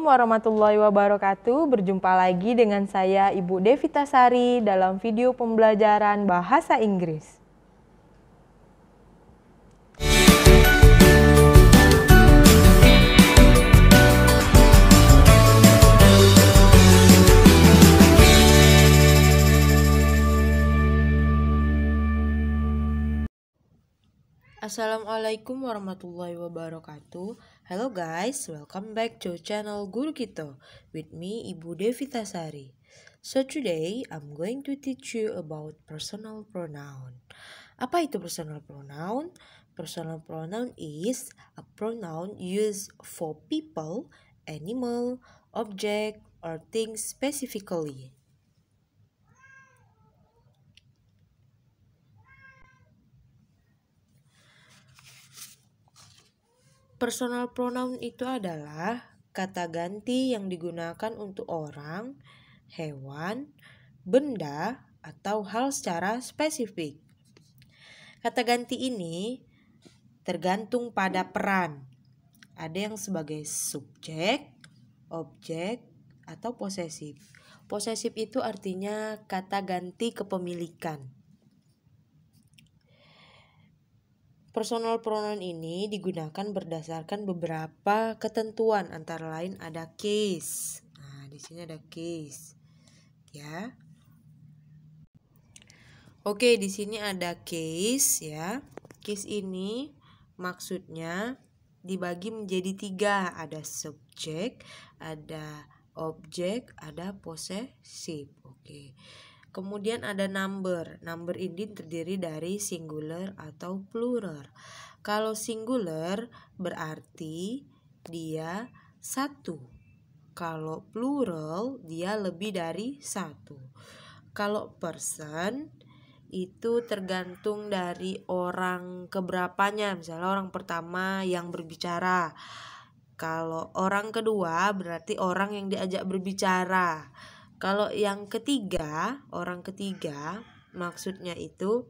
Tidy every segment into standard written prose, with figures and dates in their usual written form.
warahmatullahi wabarakatuh. Berjumpa lagi dengan saya Ibu Devita Sari dalam video pembelajaran bahasa Inggris. Assalamualaikum warahmatullahi wabarakatuh. Hello guys, welcome back to channel Guru Kita with me Ibu Devita Sari. So today I'm going to teach you about personal pronoun. Apa itu personal pronoun? Personal pronoun is a pronoun used for people, animal, object, or things specifically. Personal pronoun itu adalah kata ganti yang digunakan untuk orang, hewan, benda, atau hal secara spesifik. Kata ganti ini tergantung pada peran. Ada yang sebagai subjek, objek, atau posesif. Posesif itu artinya kata ganti kepemilikan. Personal pronoun ini digunakan berdasarkan beberapa ketentuan, antara lain ada case. Nah, di sini ada case. Ya. Oke, di sini ada case ya. Case ini maksudnya dibagi menjadi 3. Ada subjek, ada objek, ada possessive. Oke. Kemudian ada number. Number ini terdiri dari singular atau plural. Kalau singular berarti dia 1. Kalau plural dia lebih dari 1. Kalau person itu tergantung dari orang keberapanya. Misalnya orang pertama yang berbicara. Kalau orang kedua berarti orang yang diajak berbicara. Kalau yang ketiga, orang ketiga maksudnya itu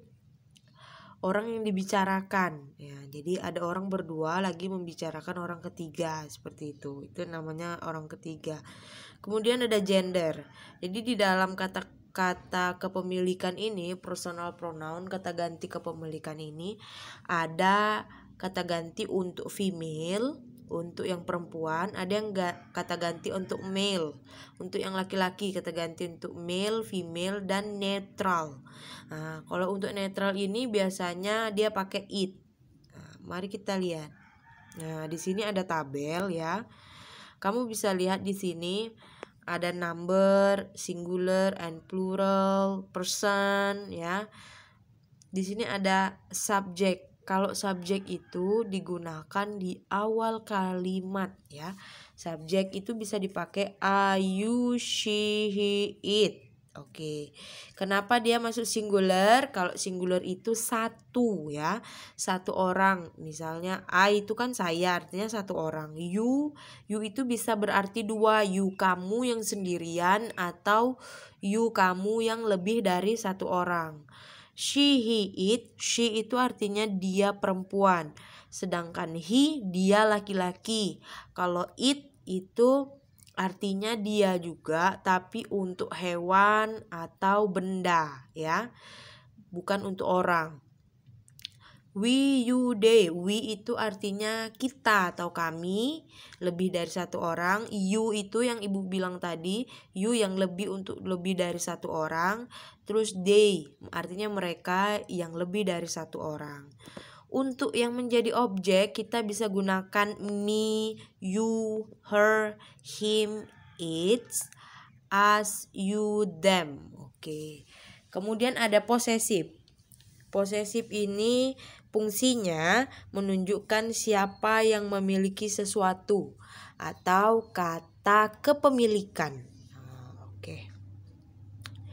orang yang dibicarakan. Ya, jadi ada orang berdua lagi membicarakan orang ketiga, seperti itu. Itu namanya orang ketiga. Kemudian ada gender. Jadi di dalam kata kepemilikan ini, personal pronoun, kata ganti kepemilikan ini ada kata ganti untuk female, untuk yang perempuan, ada yang kata ganti untuk male, untuk yang laki-laki kata ganti untuk male, female, dan netral. Nah, kalau untuk netral ini biasanya dia pakai it. Nah, mari kita lihat. Nah, di sini ada tabel ya. Kamu bisa lihat di sini ada number, singular and plural, person ya. Di sini ada subject. Kalau subjek itu digunakan di awal kalimat ya. Subjek itu bisa dipakai I, you, she, he, it. Oke. Kenapa dia masuk singular? Kalau singular itu 1 ya. 1 orang. Misalnya I itu kan saya, artinya 1 orang. You itu bisa berarti 2. You kamu yang sendirian atau you kamu yang lebih dari 1 orang. She, he, it. She itu artinya dia perempuan. Sedangkan he dia laki-laki. Kalau it itu artinya dia juga, tapi untuk hewan atau benda ya. Bukan untuk orang. We, you, they. We itu artinya kita atau kami, lebih dari 1 orang. You itu yang ibu bilang tadi, you yang lebih untuk lebih dari 1 orang. Terus they artinya mereka yang lebih dari 1 orang. Untuk yang menjadi objek kita bisa gunakan me, you, her, him, it, us, you, them. Oke. Kemudian ada possessive. Possessive ini fungsinya menunjukkan siapa yang memiliki sesuatu atau kata kepemilikan. Oke.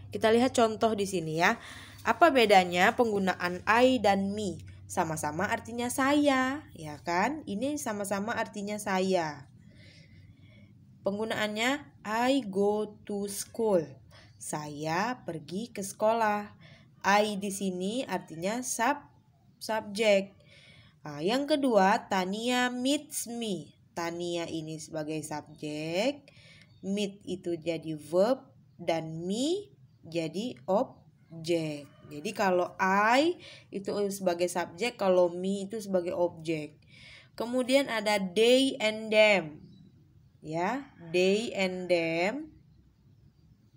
Kita lihat contoh di sini ya. Apa bedanya penggunaan I dan me? Sama-sama artinya saya, ya kan? Ini sama-sama artinya saya. Penggunaannya I go to school. Saya pergi ke sekolah. I di sini artinya subjek. Nah, yang kedua, Tania meets me. Tania ini sebagai subjek, meet itu jadi verb, dan me jadi objek. Jadi kalau I itu sebagai subjek, kalau me itu sebagai objek. Kemudian ada they and them. Ya, they and them.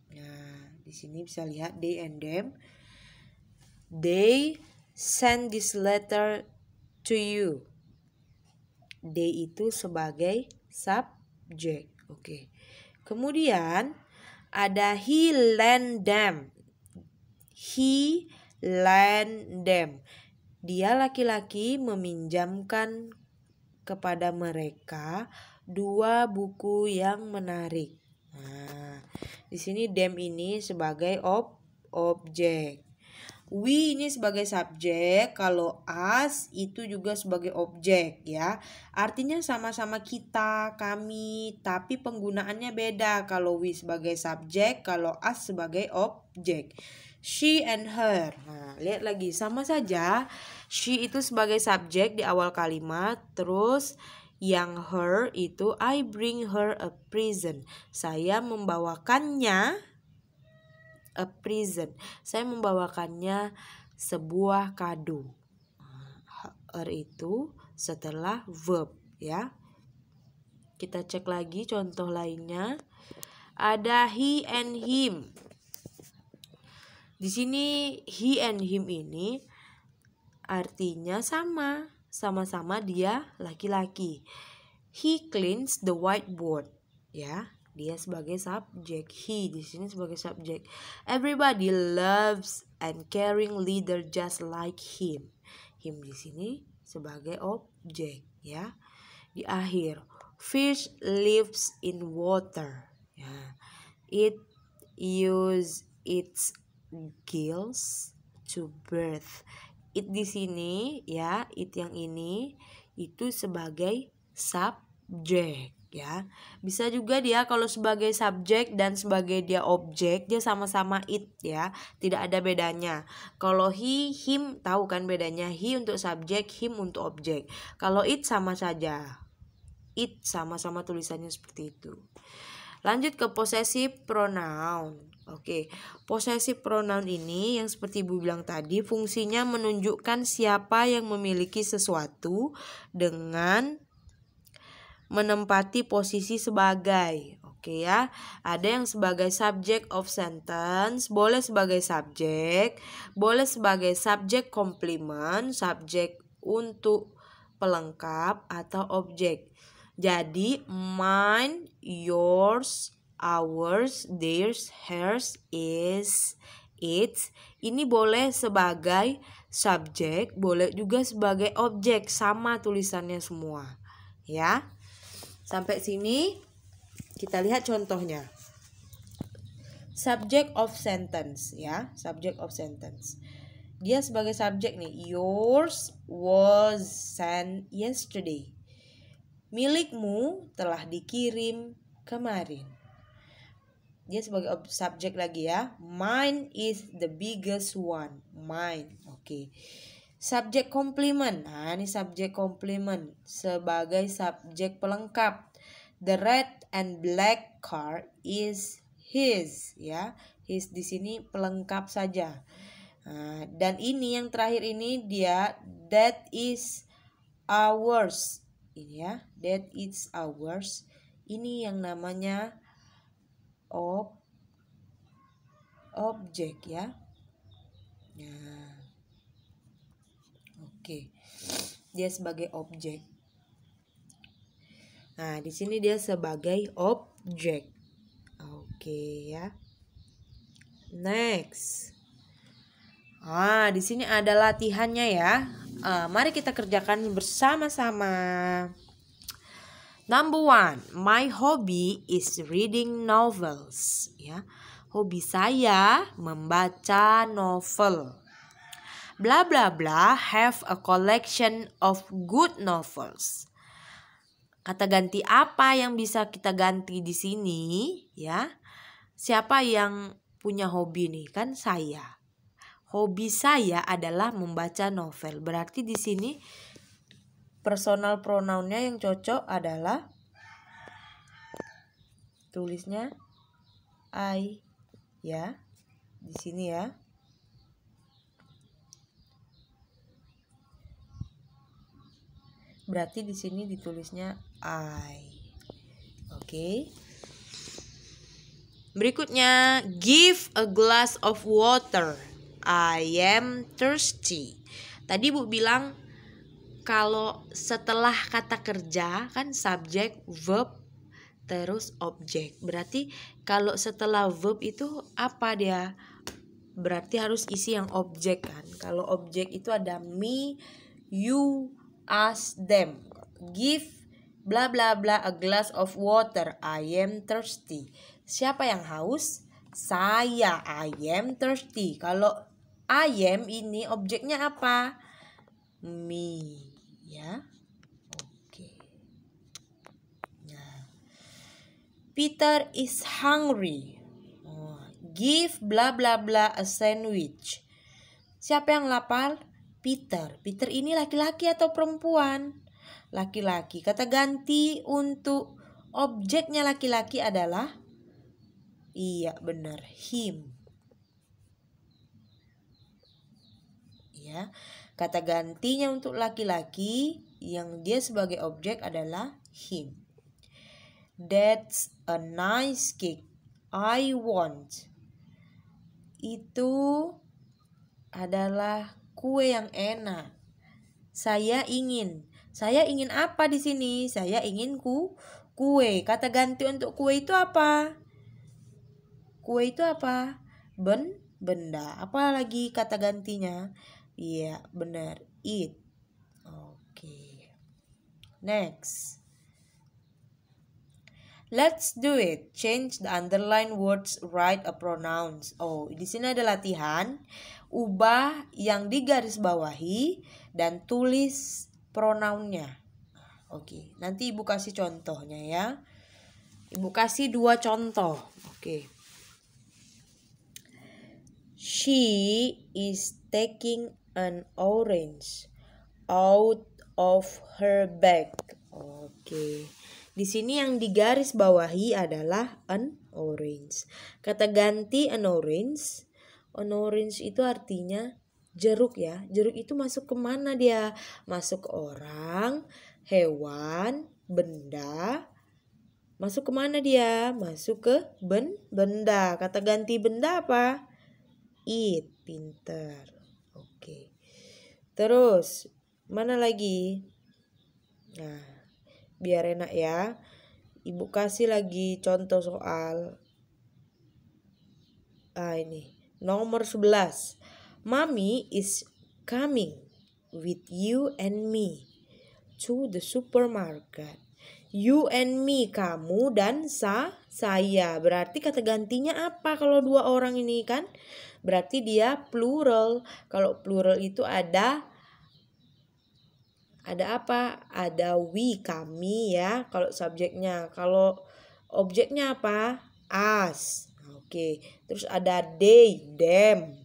Nah, di sini bisa lihat they and them. They send this letter to you. They itu sebagai subjek. Oke. Kemudian ada he lend them. He lend them. Dia laki-laki meminjamkan kepada mereka 2 buku yang menarik. Nah, di sini them ini sebagai objek. We ini sebagai subjek, kalau us itu juga sebagai objek ya. Artinya sama-sama kita, kami, tapi penggunaannya beda. Kalau we sebagai subjek, kalau us sebagai objek. She and her. Nah, lihat lagi sama saja. She itu sebagai subjek di awal kalimat, terus yang her itu I bring her a present. Saya membawakannya a present. Saya membawakannya sebuah kado. Her itu setelah verb ya. Kita cek lagi contoh lainnya. Ada he and him. Di sini he and him ini artinya sama-sama dia laki-laki. He cleans the whiteboard ya. Dia sebagai subjek. He di sini sebagai subjek. Everybody loves and caring leader just like him. Him di sini sebagai objek ya. Di akhir, fish lives in water. Ya. It use its gills to birth. It di sini ya, it yang ini itu sebagai subjek. Ya, bisa juga dia kalau sebagai subjek dan sebagai dia objek, dia sama-sama it ya, tidak ada bedanya. Kalau he, him, tahu kan bedanya, he untuk subjek, him untuk objek. Kalau it sama saja, it sama-sama tulisannya seperti itu. Lanjut ke possessive pronoun. Oke, possessive pronoun ini yang seperti Ibu bilang tadi, fungsinya menunjukkan siapa yang memiliki sesuatu dengan menempati posisi sebagai. Oke ya. Ada yang sebagai subject of sentence, boleh sebagai subjek, boleh sebagai subjek komplement, subjek untuk pelengkap atau objek. Jadi mine, yours, ours, theirs, hers, is, its ini boleh sebagai subjek, boleh juga sebagai objek, sama tulisannya semua. Ya. Sampai sini kita lihat contohnya. Subject of sentence ya, subject of sentence. Dia sebagai subjek nih. Yours was sent yesterday. Milikmu telah dikirim kemarin. Dia sebagai subjek lagi ya. Mine is the biggest one. Mine. Oke. Subjek komplement. Nah, ini subjek komplement sebagai subjek pelengkap. The red and black car is his ya. His di sini pelengkap saja. Nah, dan ini yang terakhir ini dia that is ours. Ini ya, that is ours. Ini yang namanya objek ya. Nah. Oke. Dia sebagai objek. Nah, di sini dia sebagai objek. Oke ya. Next. Di sini ada latihannya ya. Mari kita kerjakan bersama-sama. Number 1, my hobby is reading novels. Ya, hobi saya membaca novel. Bla bla bla have a collection of good novels. Kata ganti apa yang bisa kita ganti di sini ya? Siapa yang punya hobi nih? Kan saya. Hobi saya adalah membaca novel. Berarti di sini personal pronounnya yang cocok adalah tulisnya I ya. Di sini ya. Berarti di sini ditulisnya I. Oke. Berikutnya, give a glass of water. I am thirsty. Tadi Bu bilang kalau setelah kata kerja kan subjek, verb, terus objek. Berarti kalau setelah verb itu apa dia? Berarti harus isi yang objek kan. Kalau objek itu ada me, you, us, them. Give bla bla bla a glass of water. I am thirsty. Siapa yang haus? Saya. I am thirsty. Kalau I am ini objeknya apa? Me. Ya. Oke. Nah. Peter is hungry. Give bla bla bla a sandwich. Siapa yang lapar? Peter. Peter ini laki-laki atau perempuan? Laki-laki. Kata ganti untuk objeknya laki-laki adalah, iya benar, him. Ya. Kata gantinya untuk laki-laki yang dia sebagai objek adalah him. That's a nice cake. I want. Itu adalah kue yang enak. Saya ingin. Saya ingin apa di sini? Saya ingin kue. Kata ganti untuk kue itu apa? Kue itu apa? Benda. Apa lagi kata gantinya? Iya, benar. Eat. Oke. Next. Let's do it. Change the underlined words, write a pronouns. Oh, di sini ada latihan. Ubah yang digarisbawahi dan tulis pronounnya. Oke, nanti Ibu kasih contohnya ya. Ibu kasih 2 contoh. Oke. She is taking an orange out of her bag. Oke. Di sini yang digaris bawahi adalah an orange. Kata ganti an orange. An orange itu artinya jeruk ya. Jeruk itu masuk ke mana dia? Masuk ke orang, hewan, benda. Masuk ke mana dia? Masuk ke benda. Kata ganti benda apa? Eat. Pinter. Oke. Terus mana lagi? Nah, biar enak ya. Ibu kasih lagi contoh soal. Ini nomor 11. Mommy is coming with you and me to the supermarket. You and me, kamu dan saya. Berarti kata gantinya apa kalau 2 orang ini kan? Berarti dia plural. Kalau plural itu ada apa? Ada we, kami ya. Kalau subjeknya. Kalau objeknya apa? Us. Oke. Terus ada they, them.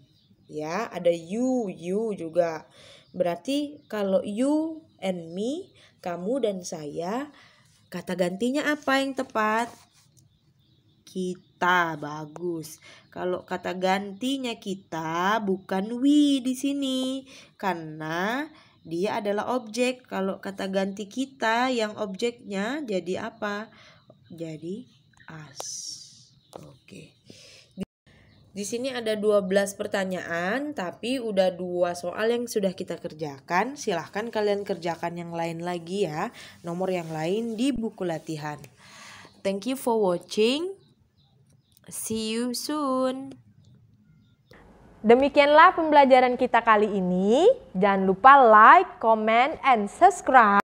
Ya, ada you juga. Berarti kalau you and me, kamu dan saya, kata gantinya apa yang tepat? Kita. Bagus. Kalau kata gantinya kita bukan we di sini karena dia adalah objek. Kalau kata ganti kita yang objeknya jadi apa? Jadi us. Oke. Di sini ada 12 pertanyaan, tapi udah 2 soal yang sudah kita kerjakan. Silahkan kalian kerjakan yang lain lagi ya. Nomor yang lain di buku latihan. Thank you for watching. See you soon. Demikianlah pembelajaran kita kali ini. Jangan lupa like, comment, and subscribe.